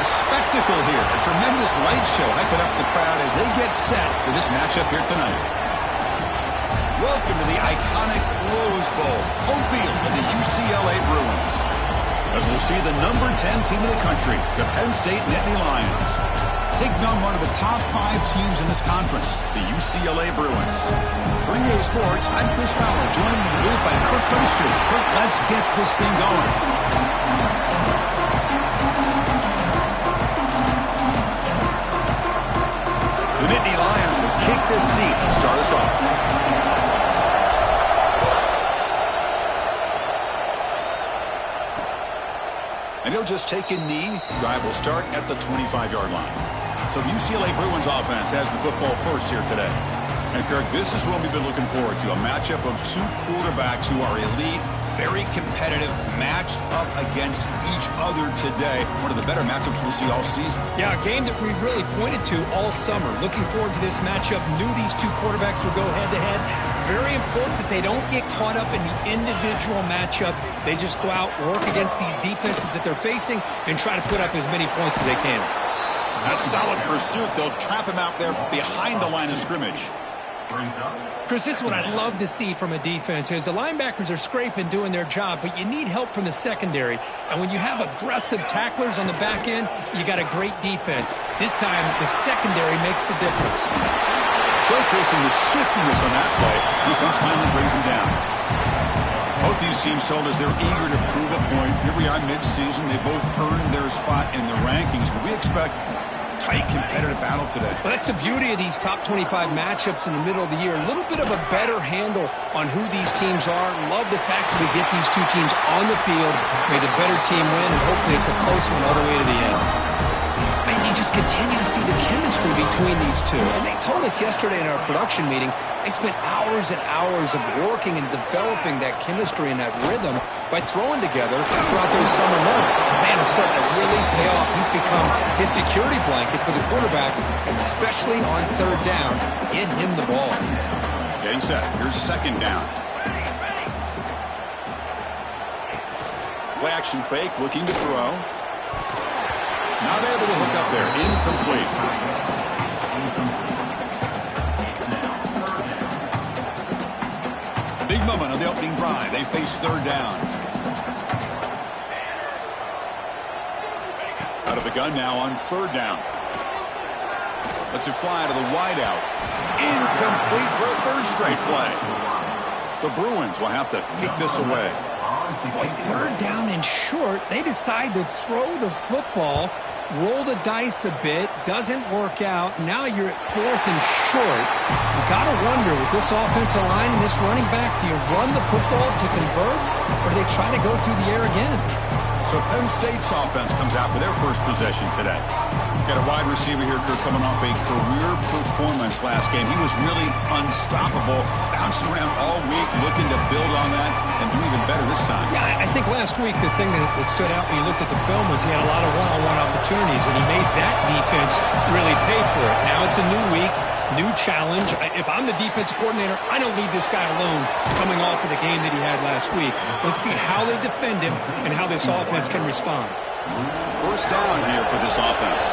a spectacle here. A tremendous light show hyping up the crowd as they get set for this matchup here tonight. Welcome to the iconic Rose Bowl, home field of the UCLA Bruins. As we'll see the number 10 team in the country, the Penn State-UCLA Lions, taking on one of the top 5 teams in this conference, the UCLA Bruins. For EA Sports, I'm Chris Fowler, joined in the booth by Kirk Herbstreit. Kirk, let's get this thing going. The Nittany Lions will kick this deep and start us off. And he'll just take a knee. Drive will start at the 25-yard line. So the UCLA Bruins offense has the football first here today. And Kirk, this is what we've been looking forward to, a matchup of 2 quarterbacks who are elite, very competitive, matched up against each other today. One of the better matchups we'll see all season. Yeah, a game that we really pointed to all summer. Looking forward to this matchup. Knew these 2 quarterbacks would go head-to-head. Very important that they don't get caught up in the individual matchup. They just go out, work against these defenses that they're facing, and try to put up as many points as they can. That solid pursuit. They'll trap him out there behind the line of scrimmage. Chris, this is what I love to see from a defense is the linebackers are scraping, doing their job, but you need help from the secondary. And when you have aggressive tacklers on the back end, you got a great defense. This time, the secondary makes the difference. Showcasing the shiftiness on that play, defense finally brings him down. Both these teams told us they're eager to prove a point. Here we are mid-season. They both earned their spot in the rankings, but we expect tight, competitive battle today. Well, that's the beauty of these top 25 matchups in the middle of the year. A little bit of a better handle on who these teams are. Love the fact that we get these 2 teams on the field. May the better team win, and hopefully it's a close one all the way to the end. And you just continue to see the chemistry between these 2. And they told us yesterday in our production meeting, they spent hours and hours of working and developing that chemistry and that rhythm by throwing together throughout those summer months. And man, it's starting to really pay off. He's become his security blanket for the quarterback, and especially on 3rd down, get him the ball. Getting set. Here's 2nd down. Play action fake, looking to throw. Not able to hook up there. Incomplete. Big moment on the opening drive. They face 3rd down. Out of the gun now on 3rd down. Lets it fly to the wideout. Incomplete for a 3rd straight play. The Bruins will have to kick this away. Boy, 3rd down and short. They decide to throw the football, roll the dice a bit, doesn't work out. Now you're at 4th and short. You got to wonder, with this offensive line and this running back, do you run the football to convert, or do they try to go through the air again? So Penn State's offense comes out for their first possession today. Got a wide receiver here, Kirk, coming off a career performance last game. He was really unstoppable, bouncing around all week, looking to build on that and do even better this time. Yeah, I think last week the thing that stood out when you looked at the film was he had a lot of one-on-one opportunities, and he made that defense really pay for it. Now it's a new week, new challenge. If I'm the defensive coordinator, I don't leave this guy alone coming off of the game that he had last week. Let's see how they defend him and how this offense can respond. 1st down here for this offense.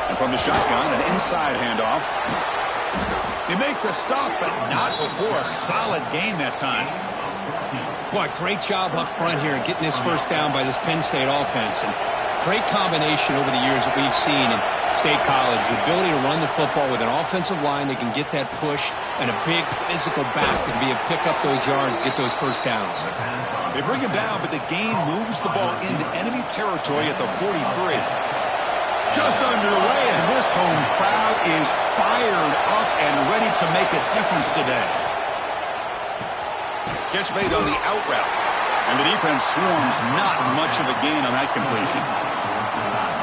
And from the shotgun, an inside handoff. They make the stop, but not before a solid gain that time. Boy, great job up front here in getting this 1st down by this Penn State offense. And great combination over the years that we've seen in State College. The ability to run the football with an offensive line that can get that push and a big physical back to be able to pick up those yards, get those 1st downs. They bring him down, but the gain moves the ball into enemy territory at the 43. Just underway, and this home crowd is fired up and ready to make a difference today. Catch made on the out route, and the defense swarms. Not much of a gain on that completion.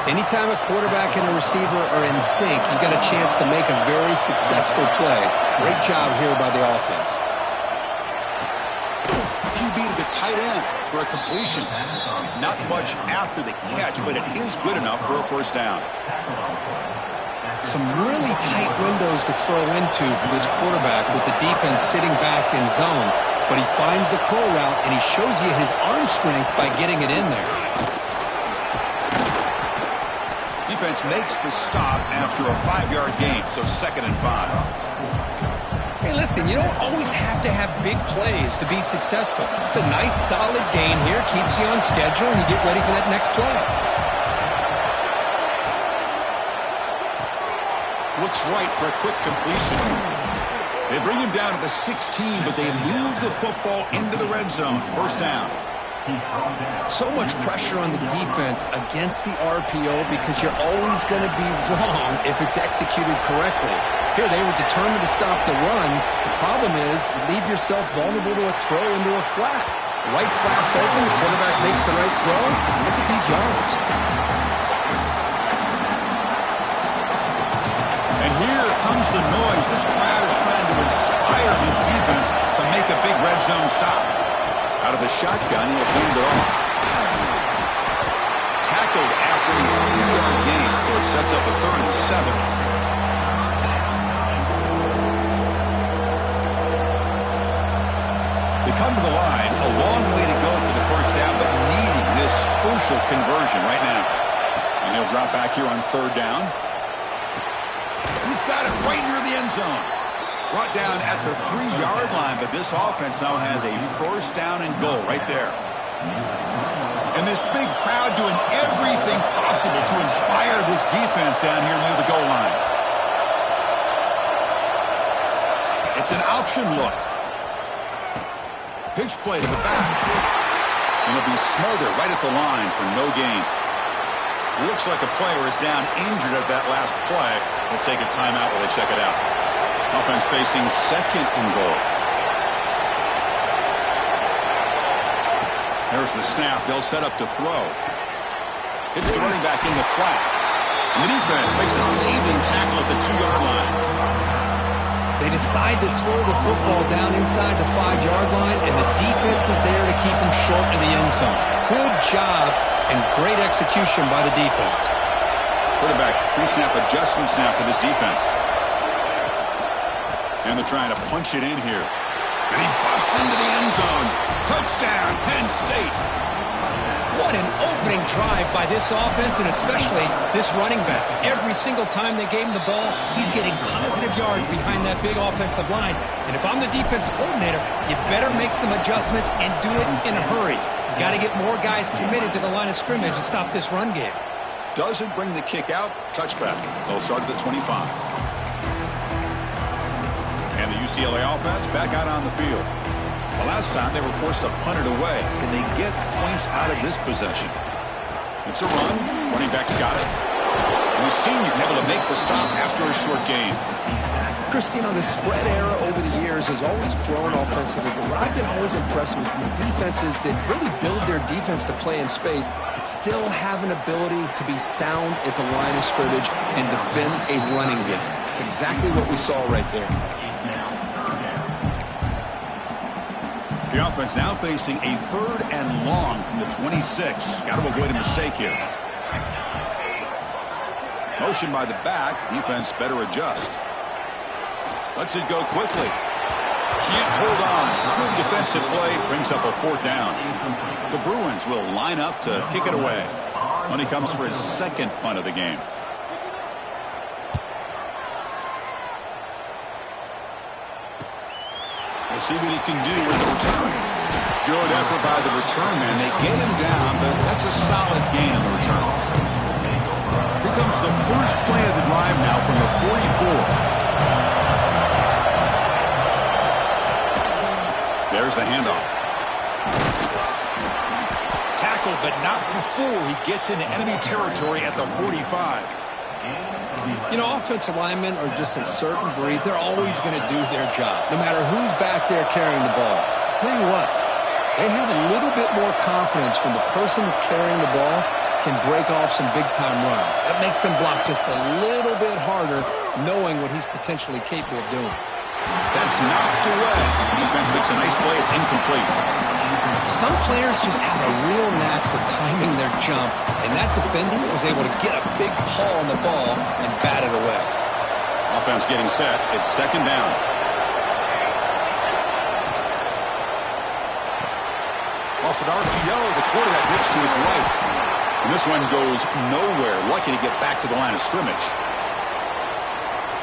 Anytime a quarterback and a receiver are in sync, you got a chance to make a very successful play. Great job here by the offense. QB to the tight end for a completion. Not much after the catch, but it is good enough for a 1st down. Some really tight windows to throw into for this quarterback with the defense sitting back in zone. But he finds the curl route, and he shows you his arm strength by getting it in there. Defense makes the stop after a 5-yard gain, so 2nd and 5. Hey, listen, you don't always have to have big plays to be successful. It's a nice, solid gain here, keeps you on schedule, and you get ready for that next play. Looks right for a quick completion. They bring him down to the 16, but they move the football into the red zone. 1st down. So much pressure on the defense against the RPO because you're always going to be wrong if it's executed correctly. Here, they were determined to stop the run. The problem is you leave yourself vulnerable to a throw into a flat. The right flat's open, the quarterback makes the right throw. Look at these yards. And here comes the noise. This crowd is trying to inspire this defense to make a big red zone stop. Out of the shotgun, he'll hand it off. Tackled after a 3-yard gain, so it sets up a 3rd and 7. They come to the line, a long way to go for the 1st down, but needing this crucial conversion right now. And he'll drop back here on 3rd down. He's got it right near the end zone. Brought down at the 3-yard line, but this offense now has a 1st down and goal right there. And this big crowd doing everything possible to inspire this defense down here near the goal line. It's an option look. Pitch play to the back. And it'll be Smolder right at the line for no gain. Looks like a player is down injured at that last play. We'll take a timeout while they check it out. Offense facing 2nd and goal. There's the snap. They'll set up to throw. Hits the running back in the flat. And the defense makes a saving tackle at the 2-yard line. They decide to throw the football down inside the 5-yard line, and the defense is there to keep them short of the end zone. Good job and great execution by the defense. Quarterback pre-snap adjustments now for this defense. And they're trying to punch it in here. And he busts into the end zone. Touchdown, Penn State. What an opening drive by this offense, and especially this running back. Every single time they gave him the ball, he's getting positive yards behind that big offensive line. And if I'm the defensive coordinator, you better make some adjustments and do it in a hurry. You got to get more guys committed to the line of scrimmage to stop this run game. Doesn't bring the kick out. Touchback. They'll start at the 25. And the UCLA offense back out on the field. The last time they were forced to punt it away. Can they get points out of this possession? It's a run. Running back's got it. And the senior able to make the stop after a short gain. Christine, the spread era over the years has always grown offensively, but what I've been always impressed with defenses that really build their defense to play in space still have an ability to be sound at the line of scrimmage and defend a running game. It's exactly what we saw right there. The offense now facing a 3rd and long from the 26. Got to avoid a mistake here. Motion by the back. Defense better adjust. Lets it go quickly. Can't hold on. Good defensive play. Brings up a 4th down. The Bruins will line up to kick it away. When he comes for his 2nd punt of the game. We'll see what he can do with the return. Good effort by the return man. They get him down, but that's a solid gain on the return. Here comes the first play of the drive now from the 44. There's the handoff. Tackled, but not before he gets into enemy territory at the 45. You know, offensive linemen are just a certain breed. They're always going to do their job, no matter who's back there carrying the ball. I'll tell you what, they have a little bit more confidence when the person that's carrying the ball can break off some big-time runs. That makes them block just a little bit harder, knowing what he's potentially capable of doing. That's knocked away. The defense makes a nice play. It's incomplete. Some players just have a real knack for timing their jump, and that defender was able to get a big paw on the ball and bat it away. Offense getting set. It's second down. Off an RPO, the quarterback looks to his right. And this one goes nowhere. Lucky to get back to the line of scrimmage.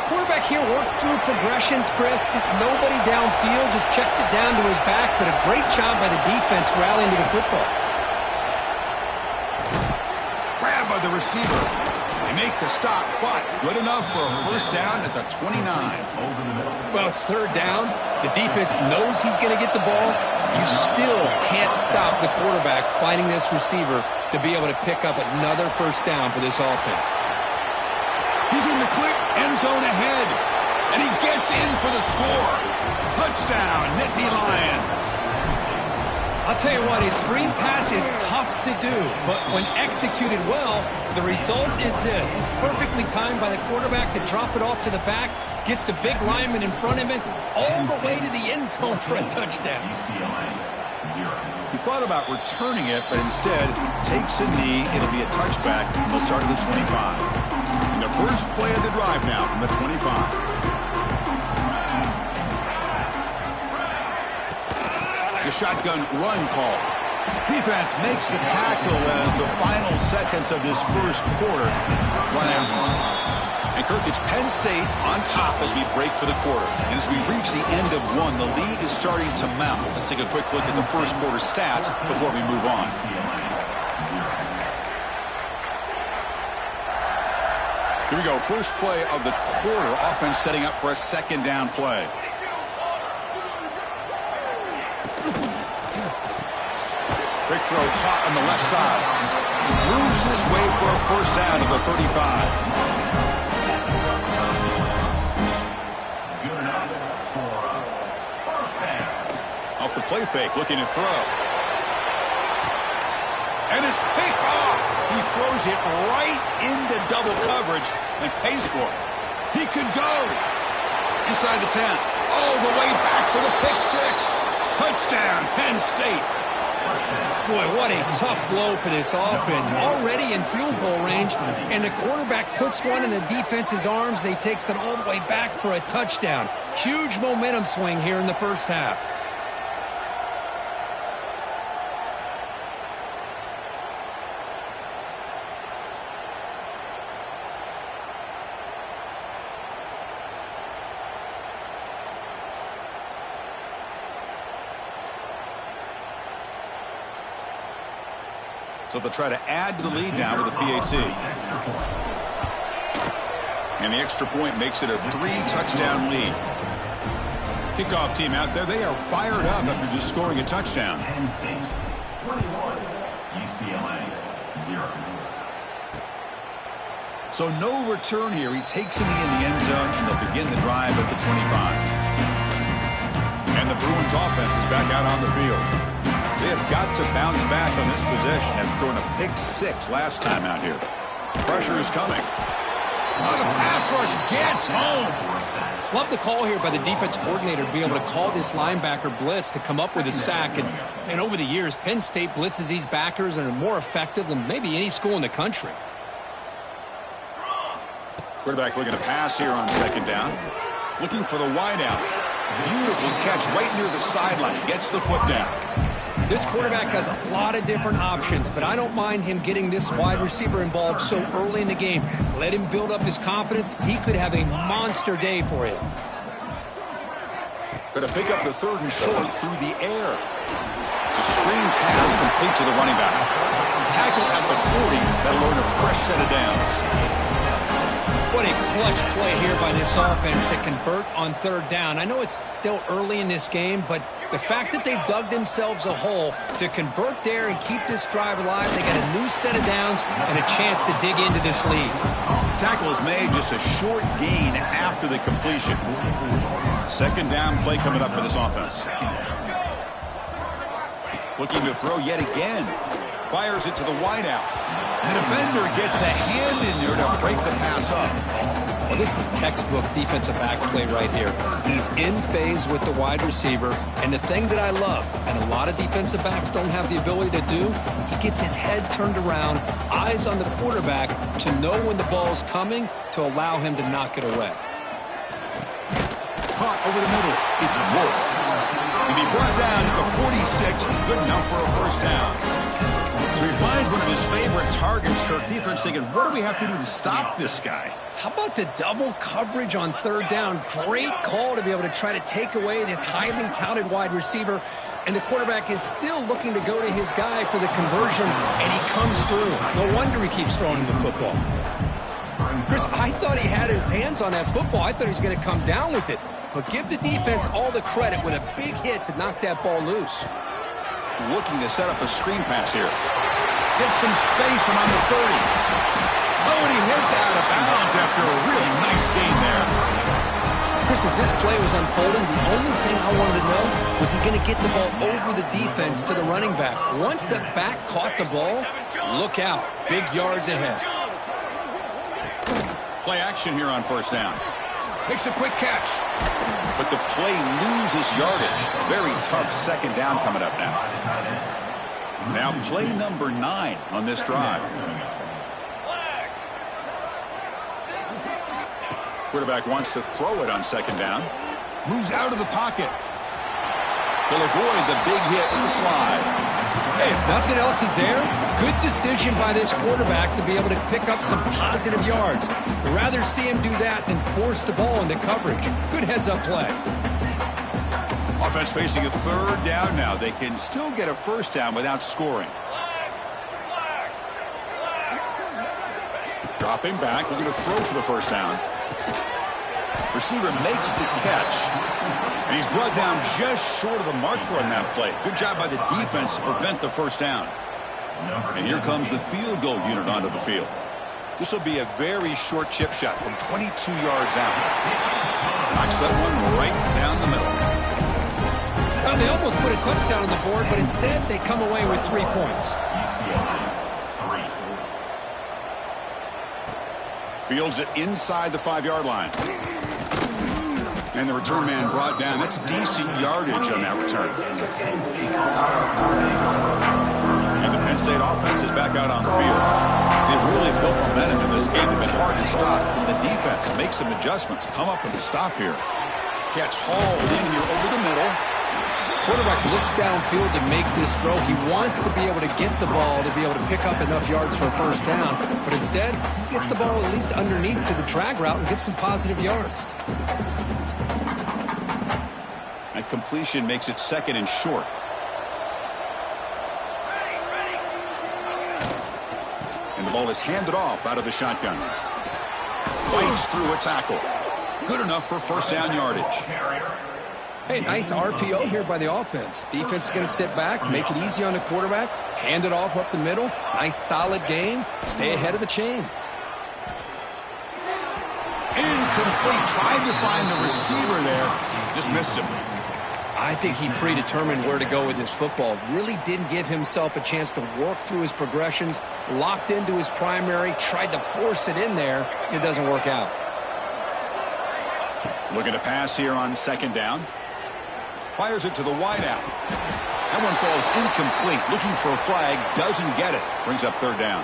Quarterback here works through progressions, Chris. Just nobody downfield, just checks it down to his back, but a great job by the defense rallying to the football. Grabbed by the receiver. They make the stop, but good enough for a first down at the 29. Well, it's third down. The defense knows he's going to get the ball. You still can't stop the quarterback finding this receiver to be able to pick up another first down for this offense. He's in the clear, end zone ahead, and he gets in for the score. Touchdown, Nittany Lions. I'll tell you what, a screen pass is tough to do, but when executed well, the result is this. Perfectly timed by the quarterback to drop it off to the back, gets the big lineman in front of him, all the way to the end zone for a touchdown. He thought about returning it, but instead takes a knee. It'll be a touchback. They'll start at the 25. And the first play of the drive now from the 25. The shotgun run call. Defense makes the tackle as the final seconds of this first quarter run out. And Kirk, it's Penn State on top as we break for the quarter. And as we reach the end of one, the lead is starting to mount. Let's take a quick look at the first quarter stats before we move on. Here we go. First play of the quarter. Offense setting up for a second down play. Big throw caught on the left side. Moves his way for a first down to the 35. Off the play fake, looking to throw. And it's picked off. He throws it right into double coverage and pays for it. He could go inside the 10. All the way back for the pick six. Touchdown, Penn State. Boy, what a tough blow for this offense. Already in field goal range, and the quarterback puts one in the defense's arms. They takes it all the way back for a touchdown. Huge momentum swing here in the first half. So they'll try to add to the lead now with a PAT. And the extra point makes it a 3-touchdown lead. Kickoff team out there, they are fired up after just scoring a touchdown. Penn State 21, UCLA 0. So no return here. He takes a knee in the end zone, and they'll begin the drive at the 25. And the Bruins offense is back out on the field. They have got to bounce back on this possession after throwing a pick six last time out here. Pressure is coming. Oh, the pass rush gets home. Love the call here by the defense coordinator to be able to call this linebacker blitz to come up with a sack. And over the years, Penn State blitzes these backers and are more effective than maybe any school in the country. Quarterback looking to pass here on second down. Looking for the wideout. Beautiful catch right near the sideline. Gets the foot down. This quarterback has a lot of different options, but I don't mind him getting this wide receiver involved so early in the game. Let him build up his confidence. He could have a monster day for him. Going to pick up the third and short through the air. It's a screen pass complete to the running back. Tackle at the 40. That'll earn a fresh set of downs. What a clutch play here by this offense to convert on third down. I know it's still early in this game, but the fact that they've dug themselves a hole to convert there and keep this drive alive, they got a new set of downs and a chance to dig into this lead. Tackle is made, just a short gain after the completion. Second down play coming up for this offense. Looking to throw yet again. Fires it to the wideout. The defender gets a hand in there to break the pass up. Well, this is textbook defensive back play right here. He's in phase with the wide receiver, and the thing that I love, and a lot of defensive backs don't have the ability to do, he gets his head turned around, eyes on the quarterback to know when the ball's coming to allow him to knock it away. Caught over the middle. It's Wolf. And he brought down at the 46. Good enough for a first down. So he finds one of his favorite targets. Kirk defense thinking, what do we have to do to stop this guy? How about the double coverage on third down? Great call to be able to try to take away this highly touted wide receiver. And the quarterback is still looking to go to his guy for the conversion, and he comes through. No wonder he keeps throwing him the football. Chris, I thought he had his hands on that football. I thought he was going to come down with it. But give the defense all the credit with a big hit to knock that ball loose. Looking to set up a screen pass here. Gets some space around the 30. Oh, and he hits out of bounds after a really nice gain there. Chris, as this play was unfolding, the only thing I wanted to know was he going to get the ball over the defense to the running back. Once the back caught the ball, look out. Big yards ahead. Play action here on first down. Makes a quick catch. But the play loses yardage. Very tough second down coming up now. Now play number 9 on this drive. Quarterback wants to throw it on second down. Moves out of the pocket. He'll avoid the big hit in the slide. Hey, if nothing else is there, good decision by this quarterback to be able to pick up some positive yards. I'd rather see him do that than force the ball into coverage. Good heads-up play. Offense facing a third down now. They can still get a first down without scoring. Dropping back, looking to throw for the first down. Receiver makes the catch. And he's brought down just short of the marker on that play. Good job by the defense to prevent the first down. And here comes the field goal unit onto the field. This will be a very short chip shot from 22 yards out. Knocks that one right down the middle. Well, they almost put a touchdown on the board, but instead they come away with 3 points. Fields it inside the 5-yard line. And the return man brought down. That's decent yardage on that return. And the Penn State offense is back out on the field. They've really built momentum in this game. They've been hard to stop. And the defense makes some adjustments. Come up with a stop here. Catch hauled in here over the middle. Quarterback looks downfield to make this throw. He wants to be able to get the ball to be able to pick up enough yards for a first down. But instead, he gets the ball at least underneath to the drag route and gets some positive yards. That completion makes it second and short. And the ball is handed off out of the shotgun. Fights through a tackle. Good enough for first down yardage. Hey, nice RPO here by the offense. Defense is going to sit back, make it easy on the quarterback, hand it off up the middle. Nice solid gain. Stay ahead of the chains. Incomplete. Tried to find the receiver there. Just missed him. I think he predetermined where to go with his football. Really didn't give himself a chance to work through his progressions. Locked into his primary. Tried to force it in there. It doesn't work out. Looking to pass here on second down. Fires it to the wideout. That one falls incomplete. Looking for a flag. Doesn't get it. Brings up third down.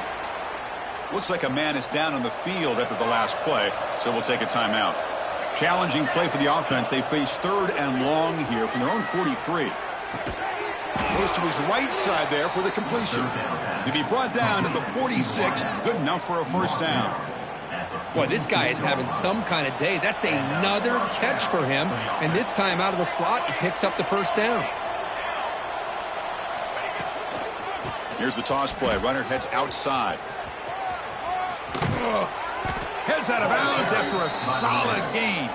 Looks like a man is down on the field after the last play, so we'll take a timeout. Challenging play for the offense. They face third and long here from their own 43. Goes to his right side there for the completion. To be brought down to the 46. Good enough for a first down. Boy, this guy is having some kind of day. That's another catch for him. And this time out of the slot, he picks up the first down. Here's the toss play. Runner heads outside. Heads out of bounds after a solid gain.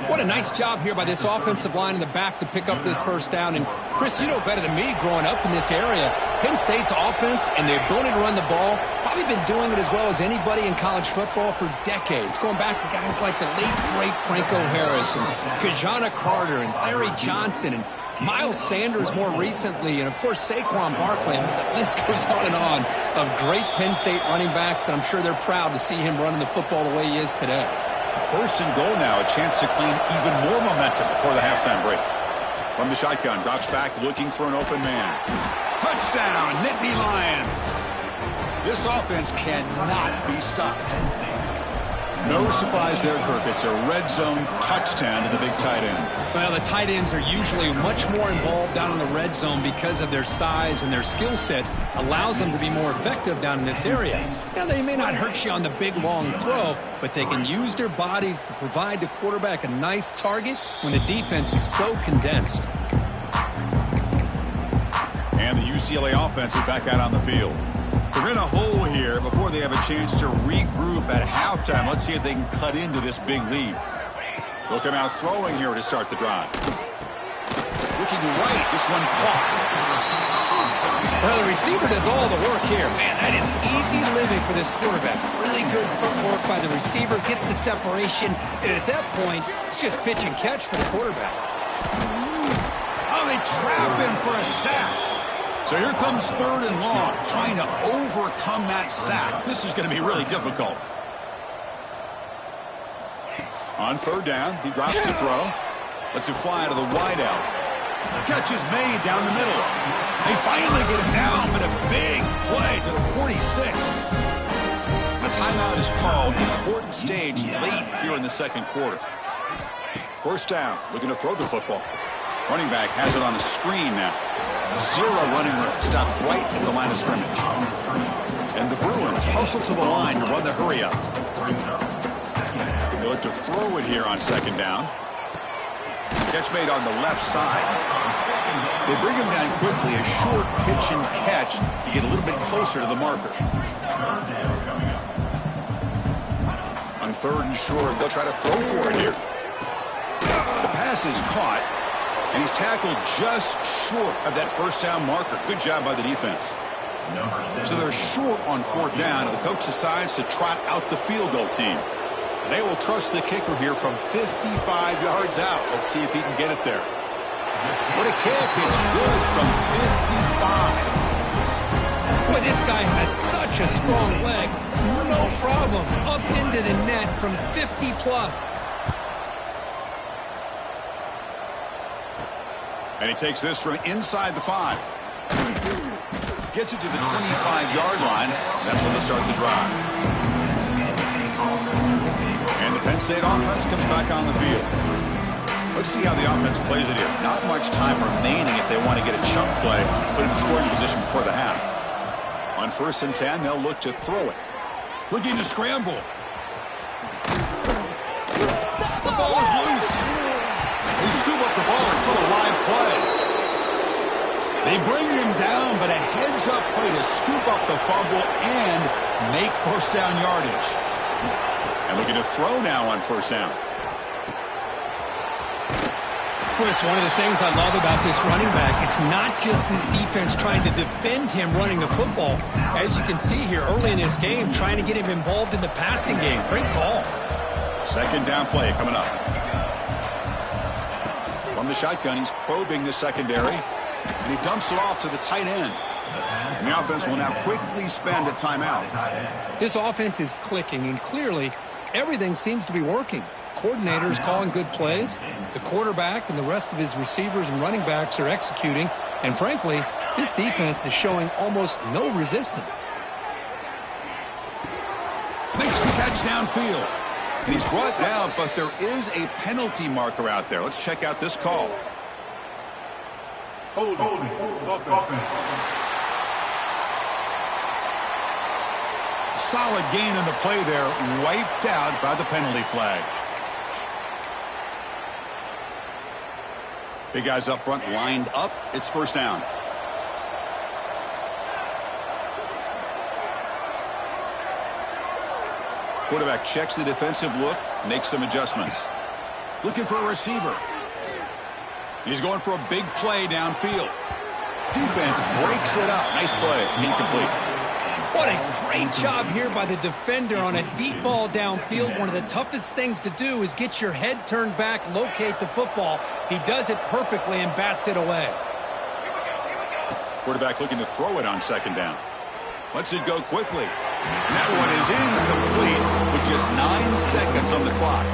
What a nice job here by this offensive line in the back to pick up this first down. And, Chris, you know better than me growing up in this area, Penn State's offense and their ability to run the ball, probably been doing it as well as anybody in college football for decades, going back to guys like the late, great Franco Harris and Kajana Carter and Larry Johnson and Miles Sanders more recently, and, of course, Saquon Barkley. I mean, the list goes on and on of great Penn State running backs, and I'm sure they're proud to see him running the football the way he is today. First and goal now, a chance to claim even more momentum before the halftime break. From the shotgun, drops back looking for an open man. Touchdown, Nittany Lions. This offense cannot be stopped. No surprise there, Kirk. It's a red zone touchdown to the big tight end. Well, the tight ends are usually much more involved down in the red zone because of their size, and their skill set allows them to be more effective down in this area. Now, they may not hurt you on the big, long throw, but they can use their bodies to provide the quarterback a nice target when the defense is so condensed. And the UCLA offense is back out on the field. They're in a hole here before they have a chance to regroup at halftime. Let's see if they can cut into this big lead. They'll come out throwing here to start the drive. Looking right, this one caught. Well, the receiver does all the work here. Man, that is easy living for this quarterback. Really good footwork by the receiver, gets the separation, and at that point, it's just pitch and catch for the quarterback. Oh, they trap him for a sack. So here comes third and long, trying to overcome that sack. This is going to be really difficult. On third down, he drops to throw. Lets it fly out of the wideout. Catch is made down the middle. They finally get him down, but a big play to the 46. A timeout is called. Important stage late here in the second quarter. First down, looking to throw the football. Running back has it on the screen now. Zero running room. Stop right at the line of scrimmage. And the Bruins hustle to the line to run the hurry up. They look to throw it here on second down. Catch made on the left side. They bring him down quickly, a short pitch and catch to get a little bit closer to the marker. On third and short, they'll try to throw for it here. The pass is caught. And he's tackled just short of that first down marker. Good job by the defense. So they're short on fourth down, and the coach decides to trot out the field goal team. And they will trust the kicker here from 55 yards out. Let's see if he can get it there. What a kick. It's good from 55. Boy, this guy has such a strong leg. No problem. Up into the net from 50 plus. And he takes this from inside the 5. Gets it to the 25-yard line. That's when they start the drive. And the Penn State offense comes back on the field. Let's see how the offense plays it here. Not much time remaining if they want to get a chunk play, put him in scoring position before the half. On first and 10, they'll look to throw it. Looking to scramble. The ball is loose. They scoop up the ball. It's still a live play. They bring him down, but a heads-up play to scoop up the fumble and make first down yardage. And looking to throw now on first down. Chris, one of the things I love about this running back, it's not just this defense trying to defend him running the football. As you can see here early in this game, trying to get him involved in the passing game. Great call. Second down play coming up. From the shotgun, he's probing the secondary, and he dumps it off to the tight end. And the offense will now quickly spend a timeout. This offense is clicking, and clearly everything seems to be working. The coordinator is calling good plays. The quarterback and the rest of his receivers and running backs are executing. And frankly, this defense is showing almost no resistance. Makes the catch downfield. And he's brought down, but there is a penalty marker out there. Let's check out this call. Holding. Solid gain in the play there, wiped out by the penalty flag. Big guys up front lined up. It's first down. Quarterback checks the defensive look, makes some adjustments. Looking for a receiver. He's going for a big play downfield. Defense breaks it up. Nice play. Incomplete. What a great job here by the defender on a deep ball downfield. One of the toughest things to do is get your head turned back, locate the football. He does it perfectly and bats it away. Quarterback looking to throw it on second down. Lets it go quickly. And that one is incomplete with just 9 seconds on the clock.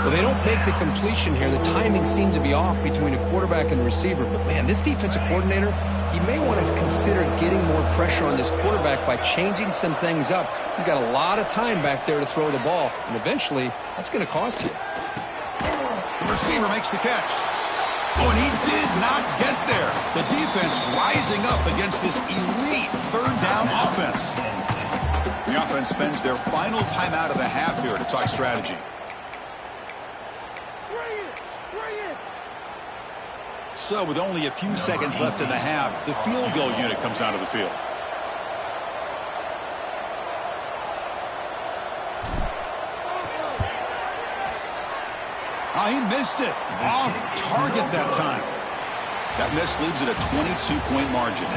Well, they don't make the completion here. The timing seemed to be off between a quarterback and receiver. But, man, this defensive coordinator, he may want to consider getting more pressure on this quarterback by changing some things up. He's got a lot of time back there to throw the ball, and eventually that's going to cost you. The receiver makes the catch. Oh, and he did not get there. The defense rising up against this elite third down offense. The offense spends their final timeout of the half here to talk strategy. So with only a few seconds left in the half, the field goal unit comes out of the field. Oh, he missed it. Off target that time. That miss leaves it a 22-point margin.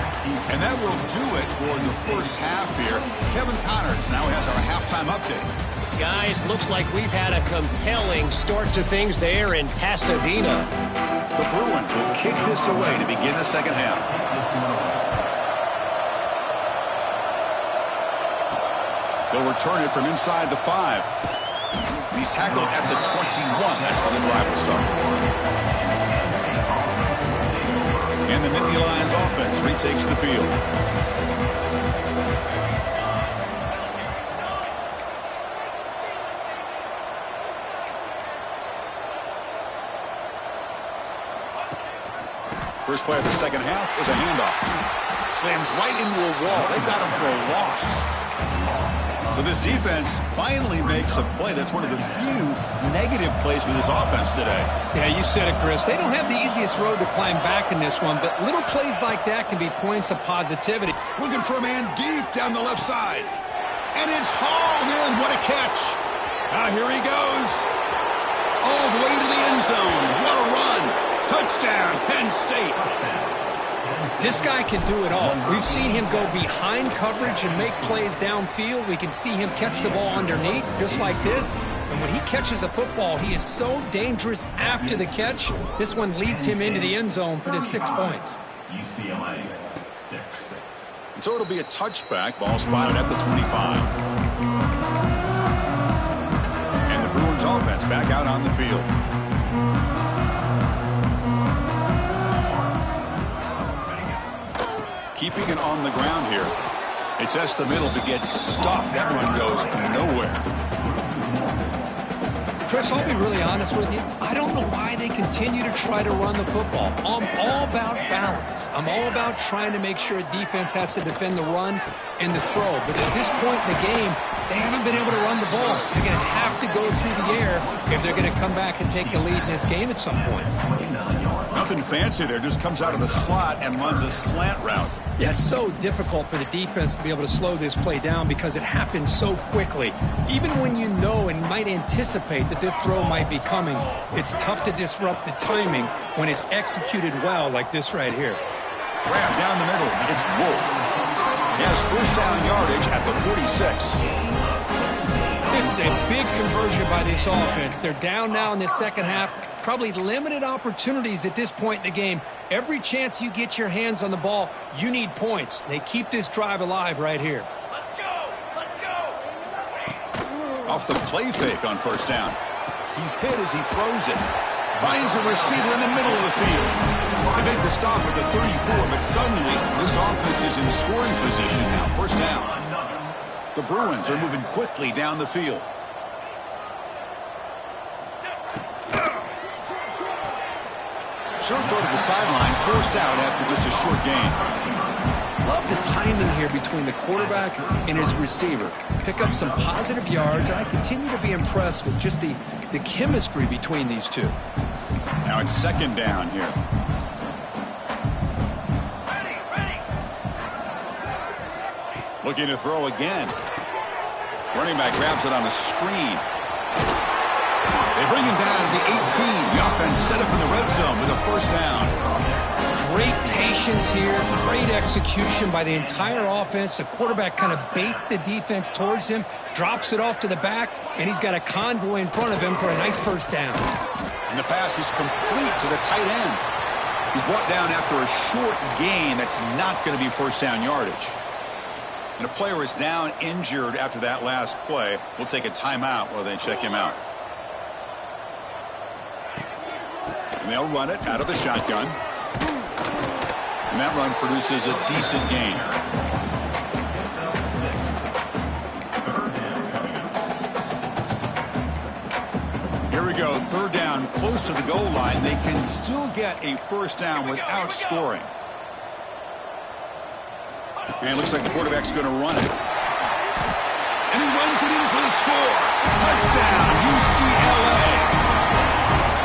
And that will do it for the first half here. Kevin Connors now has our halftime update. Guys, looks like we've had a compelling start to things there in Pasadena. The Bruins will kick this away to begin the second half. They'll return it from inside the 5. He's tackled at the 21. That's where the drive will start. And the Nittany Lions offense retakes the field. First play of the second half is a handoff. Slams right into a wall. They've got him for a loss. So this defense finally makes a play. That's one of the few negative plays with this offense today. Yeah, you said it, Chris. They don't have the easiest road to climb back in this one, but little plays like that can be points of positivity. Looking for a man deep down the left side. And it's hauled in. What a catch. Now here he goes. All the way to the end zone. What a run. Touchdown, Penn State. This guy can do it all. We've seen him go behind coverage and make plays downfield. We can see him catch the ball underneath, just like this. And when he catches a football, he is so dangerous after the catch. This one leads him into the end zone for the 6 points. UCLA 6. So it'll be a touchback. Ball spotted at the 25. And the Bruins offense back out on the field. Keeping it on the ground here. They test the middle but gets stopped. That one goes nowhere. Chris, I'll be really honest with you. I don't know why they continue to try to run the football. I'm all about balance. I'm all about trying to make sure defense has to defend the run and the throw. But at this point in the game, they haven't been able to run the ball. They're going to have to go through the air if they're going to come back and take the lead in this game at some point. Nothing fancy there. Just comes out of the slot and runs a slant route. Yeah, it's so difficult for the defense to be able to slow this play down because it happens so quickly. Even when you know and might anticipate that this throw might be coming, it's tough to disrupt the timing when it's executed well like this right here. Grab down the middle. It's Wolf. He has first down yardage at the 46. This is a big conversion by this offense. They're down now in the second half. Probably limited opportunities at this point in the game. Every chance you get your hands on the ball, you need points. They keep this drive alive right here. Let's go! Let's go! Off the play fake on first down. He's hit as he throws it. Finds a receiver in the middle of the field. They make the stop at the 34, but suddenly this offense is in scoring position now. First down. The Bruins are moving quickly down the field. Short throw to the sideline, forced out after just a short gain. Love the timing here between the quarterback and his receiver. Pick up some positive yards, and I continue to be impressed with just the chemistry between these two. Now it's second down here. Looking to throw again. Running back grabs it on a screen. They bring him down at the 18. The offense set up in the red zone with a first down. Great patience here. Great execution by the entire offense. The quarterback kind of baits the defense towards him, drops it off to the back, and he's got a convoy in front of him for a nice first down. And the pass is complete to the tight end. He's brought down after a short gain. That's not going to be first down yardage. And a player is down injured after that last play. We'll take a timeout while they check him out. And they'll run it out of the shotgun. And that run produces a decent gain. Here we go, third down, close to the goal line. They can still get a first down without scoring. And it looks like the quarterback's going to run it. And he runs it in for the score. Touchdown, UCLA.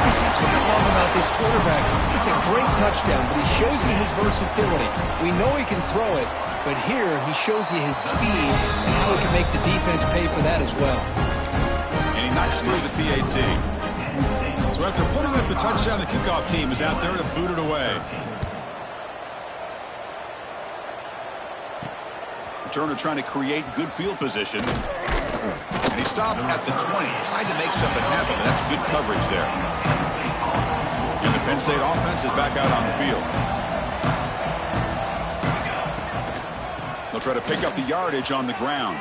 That's what I love about this quarterback. It's a great touchdown, but he shows you his versatility. We know he can throw it, but here he shows you his speed and how he can make the defense pay for that as well. And he knocks through the PAT. So after putting up the touchdown, the kickoff team is out there to boot it away. Turner trying to create good field position. And he stopped at the 20. Tried to make something happen, but that's good coverage there. And the Penn State offense is back out on the field. They'll try to pick up the yardage on the ground.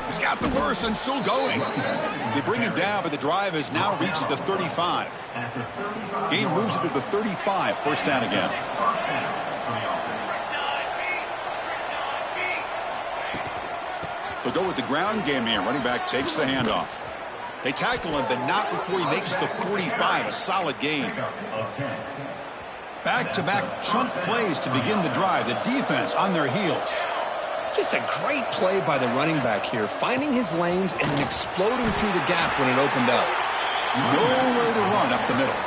He's got the first and still going. They bring him down, but the drive has now reached the 35. Game moves it to the 35. First down again. They'll go with the ground game here. Running back takes the handoff. They tackle him, but not before he makes the 45. A solid gain. Back-to-back chunk plays to begin the drive. The defense on their heels. Just a great play by the running back here, finding his lanes and then exploding through the gap when it opened up. Nowhere to run up the middle.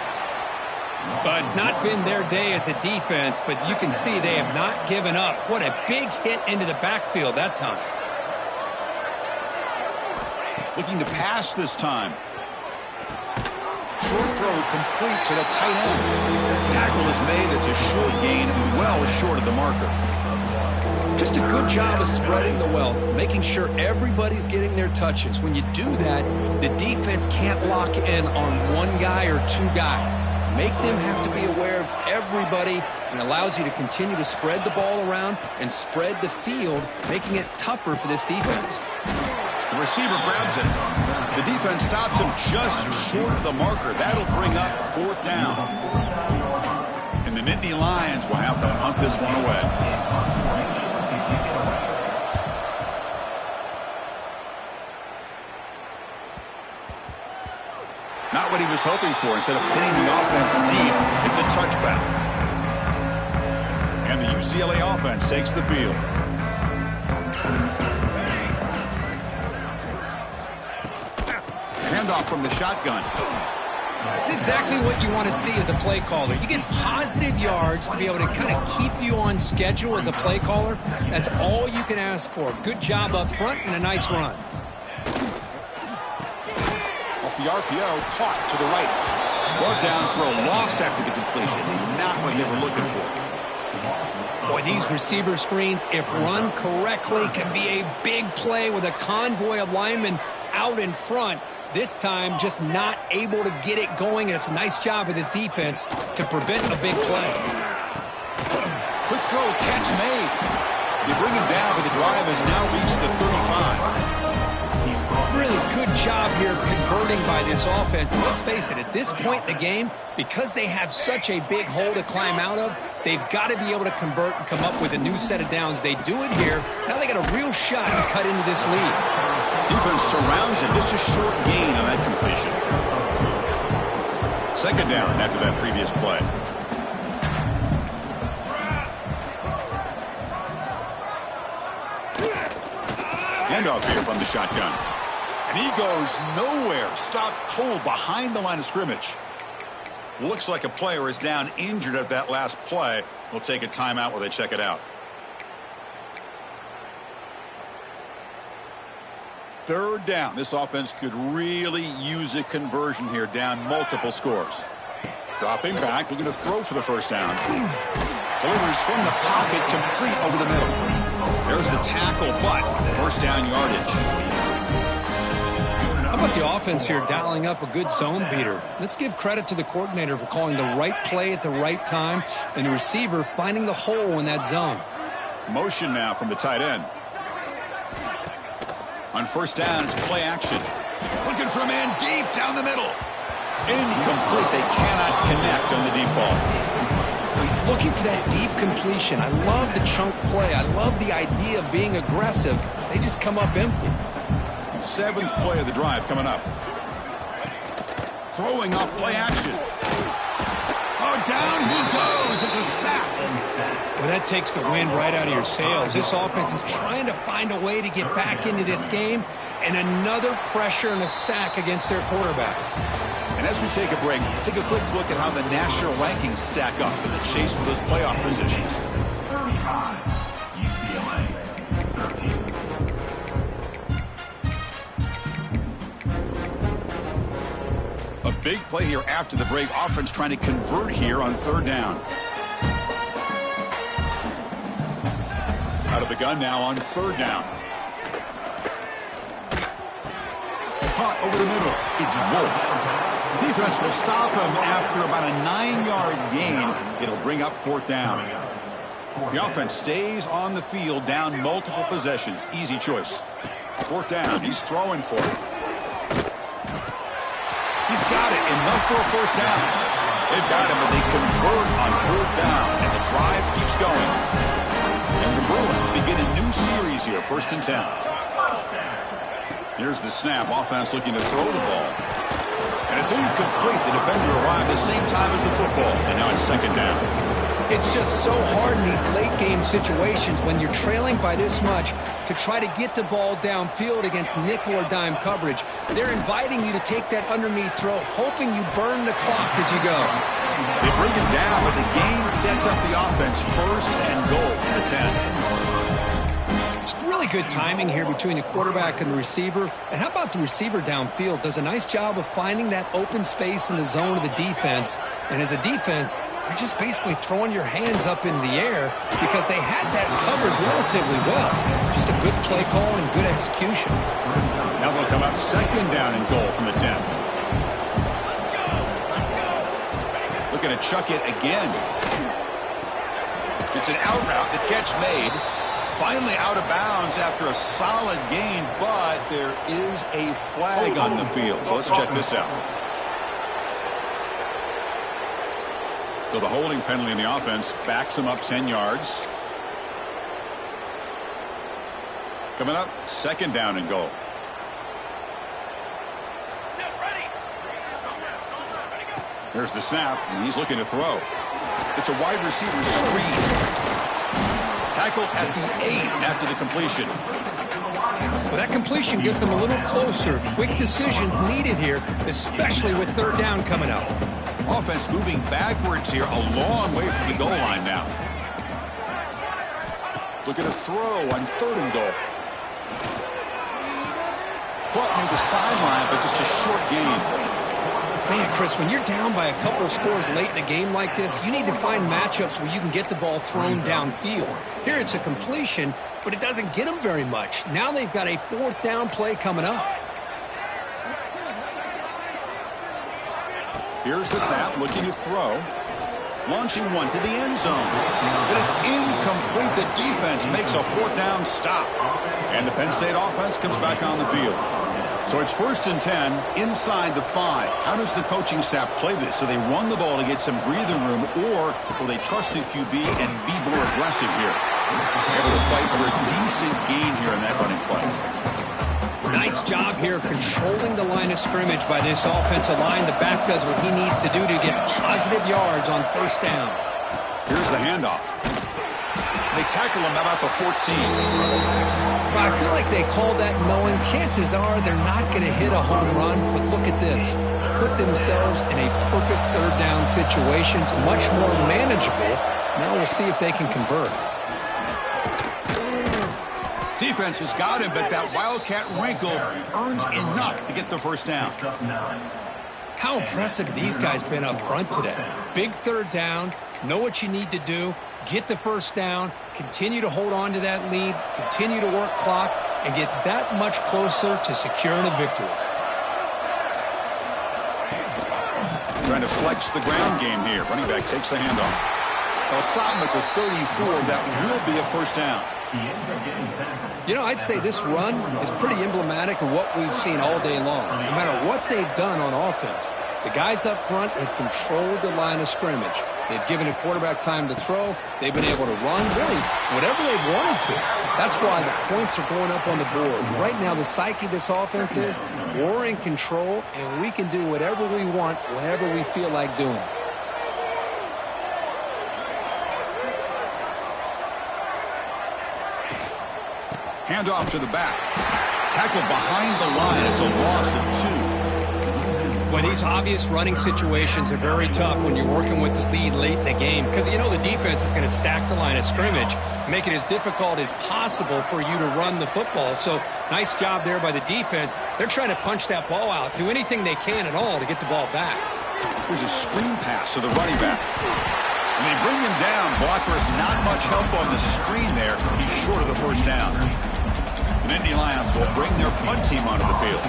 But it's not been their day as a defense, but you can see they have not given up. What a big hit into the backfield that time. Looking to pass this time. Short throw complete to the tight end. Tackle is made. It's a short gain, well short of the marker. Just a good job of spreading the wealth, making sure everybody's getting their touches. When you do that, the defense can't lock in on one guy or two guys. Make them have to be aware of everybody, and allows you to continue to spread the ball around and spread the field, making it tougher for this defense. The receiver grabs it. The defense stops him just short of the marker. That'll bring up fourth down. And the Nittany Lions will have to hunt this one away. Not what he was hoping for. Instead of pinning the offense deep, it's a touchback. And the UCLA offense takes the field. Handoff from the shotgun. That's exactly what you want to see as a play caller. You get positive yards to be able to kind of keep you on schedule as a play caller. That's all you can ask for. Good job up front and a nice run. Off the RPO, caught to the right. Brought down for a loss after the completion. Not what they were looking for. Boy, these receiver screens, if run correctly, can be a big play with a convoy of linemen out in front. This time, just not able to get it going, and it's a nice job of the defense to prevent a big play. Quick throw, catch made. They bring him down, but the drive has now reached the 35. Really good job here of converting by this offense. And let's face it, at this point in the game, because they have such a big hole to climb out of, they've got to be able to convert and come up with a new set of downs. They do it here. Now they got a real shot to cut into this lead. Defense surrounds him. Just a short gain on that completion. Second down after that previous play. Handoff here from the shotgun. And he goes nowhere. Stopped cold behind the line of scrimmage. Looks like a player is down injured at that last play. We'll take a timeout while they check it out. Third down. This offense could really use a conversion here, down multiple scores. Dropping back, looking to throw for the first down. Delivers from the pocket, complete over the middle. There's the tackle, but first down yardage. How about the offense here dialing up a good zone beater? Let's give credit to the coordinator for calling the right play at the right time, and the receiver finding the hole in that zone. Motion now from the tight end. On first down, it's play action. Looking for a man deep down the middle. Incomplete. They cannot connect on the deep ball. He's looking for that deep completion. I love the chunk play. I love the idea of being aggressive. They just come up empty. 7th play of the drive coming up. Throwing off play action. Oh, down he goes. It's a sack. Well, that takes the wind right out of your sails. This offense is trying to find a way to get back into this game, and another pressure and a sack against their quarterback. And as we take a break, take a quick look at how the national rankings stack up in the chase for those playoff positions. 35, UCLA, 13. A big play here after the break. Offense trying to convert here on third down. Out of the gun now on third down. Caught over the middle. It's Wolf. Defense will stop him after about a 9-yard gain. It'll bring up fourth down. The offense stays on the field, down multiple possessions. Easy choice. Fourth down. He's throwing for it. He's got it. Enough for a first down. They've got him, but they convert on fourth down, and the drive keeps going. And the Bruins begin a new series here, 1st and 10. Here's the snap. Offense looking to throw the ball. And it's incomplete. The defender arrived the same time as the football, and now it's 2nd down. It's just so hard in these late-game situations when you're trailing by this much to try to get the ball downfield against nickel or dime coverage. They're inviting you to take that underneath throw, hoping you burn the clock as you go. They bring it down, but the game sets up the offense 1st and goal from the 10. It's really good timing here between the quarterback and the receiver. And how about the receiver downfield? Does a nice job of finding that open space in the zone of the defense. And as a defense, you're just basically throwing your hands up in the air because they had that covered relatively well. Just a good play call and good execution. Now they'll come up 2nd down and goal from the 10. Looking to chuck it again. It's an out route. The catch made. Finally out of bounds after a solid gain, but there is a flag on the field. So let's check this out. So the holding penalty in the offense backs him up 10 yards. Coming up, 2nd down and goal. There's the snap, and he's looking to throw. It's a wide receiver screen. Tackled at the 8 after the completion. Well, that completion gets them a little closer. Quick decisions needed here, especially with 3rd down coming up. Offense moving backwards here, a long way from the goal line now. Look at a throw on 3rd and goal. Caught near the sideline, but just a short gain. Man, Chris, when you're down by a couple of scores late in a game like this, you need to find matchups where you can get the ball thrown downfield. Here it's a completion, but it doesn't get them very much. Now they've got a 4th down play coming up. Here's the snap, looking to throw. Launching one to the end zone. But it's incomplete. The defense makes a 4th down stop. And the Penn State offense comes back on the field. So it's 1st and 10 inside the 5. How does the coaching staff play this? So they run the ball to get some breathing room, or will they trust the QB and be more aggressive here? Able to fight for a decent gain here in that running play. Nice job here controlling the line of scrimmage by this offensive line. The back does what he needs to do to get positive yards on 1st down. Here's the handoff. They tackle him about the 14. Well, I feel like they called that knowing chances are they're not going to hit a home run, but look at this. Put themselves in a perfect 3rd down situation. It's much more manageable. Now we'll see if they can convert. Defense has got him, but that Wildcat wrinkle earns enough to get the 1st down. How impressive have these guys been up front today? Big 3rd down, know what you need to do, get the 1st down, continue to hold on to that lead, continue to work clock, and get that much closer to securing a victory. Trying to flex the ground game here. Running back takes the handoff. They'll stop him at the 34. That will be a 1st down. He ends up getting sacked. You know, I'd say this run is pretty emblematic of what we've seen all day long. No matter what they've done on offense, the guys up front have controlled the line of scrimmage. They've given a quarterback time to throw. They've been able to run, really, whatever they've wanted to. That's why the points are going up on the board. Right now, the psyche of this offense is we're in control, and we can do whatever we want, whenever we feel like doing it. Handoff to the back. Tackle behind the line. It's a loss of 2. Well, these obvious running situations are very tough when you're working with the lead late in the game because you know the defense is going to stack the line of scrimmage, make it as difficult as possible for you to run the football. So nice job there by the defense. They're trying to punch that ball out, do anything they can at all to get the ball back. Here's a screen pass to the running back. And they bring him down. Blocker has not much help on the screen there. He's short of the first down. The Nittany Lions will bring their punt team onto the field.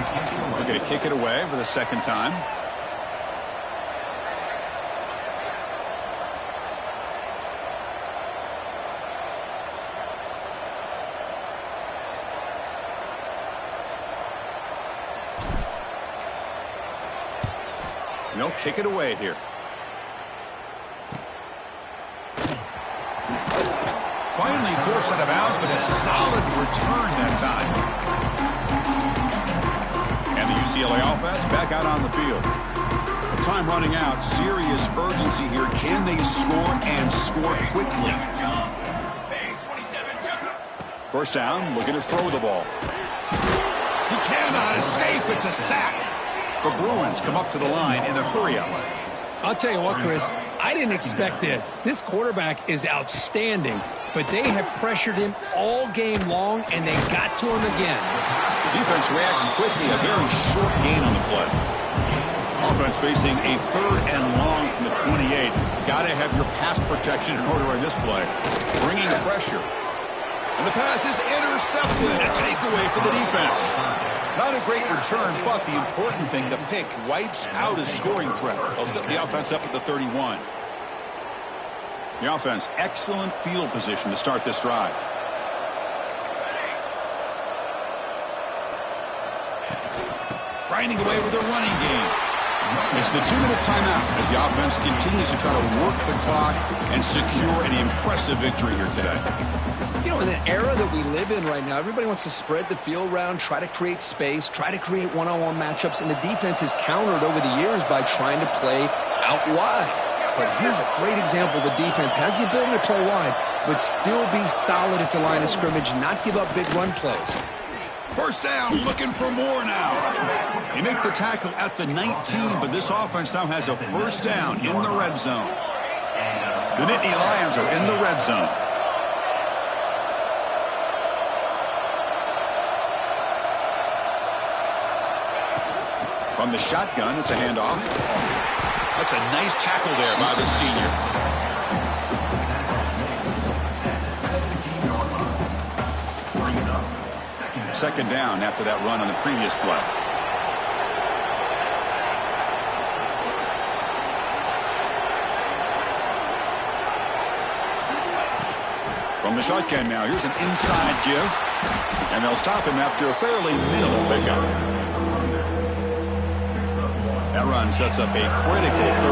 They're going to kick it away for the second time. They'll kick it away here. Finally forced out of bounds, but a solid return that time. And the UCLA offense back out on the field. The time running out. Serious urgency here. Can they score and score quickly? First down, looking to throw the ball. He cannot escape. It's a sack. The Bruins come up to the line in the hurry-up. I'll tell you what, Chris, I didn't expect this. This quarterback is outstanding, but they have pressured him all game long, and they got to him again. The defense reacts quickly. A very short gain on the play. Offense facing a 3rd and long from the 28. Got to have your pass protection in order on this play. Bringing pressure. And the pass is intercepted. A takeaway for the defense. Not a great return, but the important thing, the pick wipes out a scoring threat. They'll set the offense up at the 31. The offense, excellent field position to start this drive. Grinding away with a running game. It's the 2-minute timeout as the offense continues to try to work the clock and secure an impressive victory here today. You know, in the era that we live in right now, everybody wants to spread the field around, try to create space, try to create one-on-one matchups, and the defense is countered over the years by trying to play out wide. But here's a great example. The defense has the ability to play wide, but still be solid at the line of scrimmage, not give up big run plays. First down, looking for more now. They make the tackle at the 19, but this offense now has a first down in the red zone. The Nittany Lions are in the red zone. From the shotgun, it's a handoff. That's a nice tackle there by the senior. Second down after that run on the previous play. From the shotgun now, here's an inside give. And they'll stop him after a fairly minimal pickup. That run sets up a critical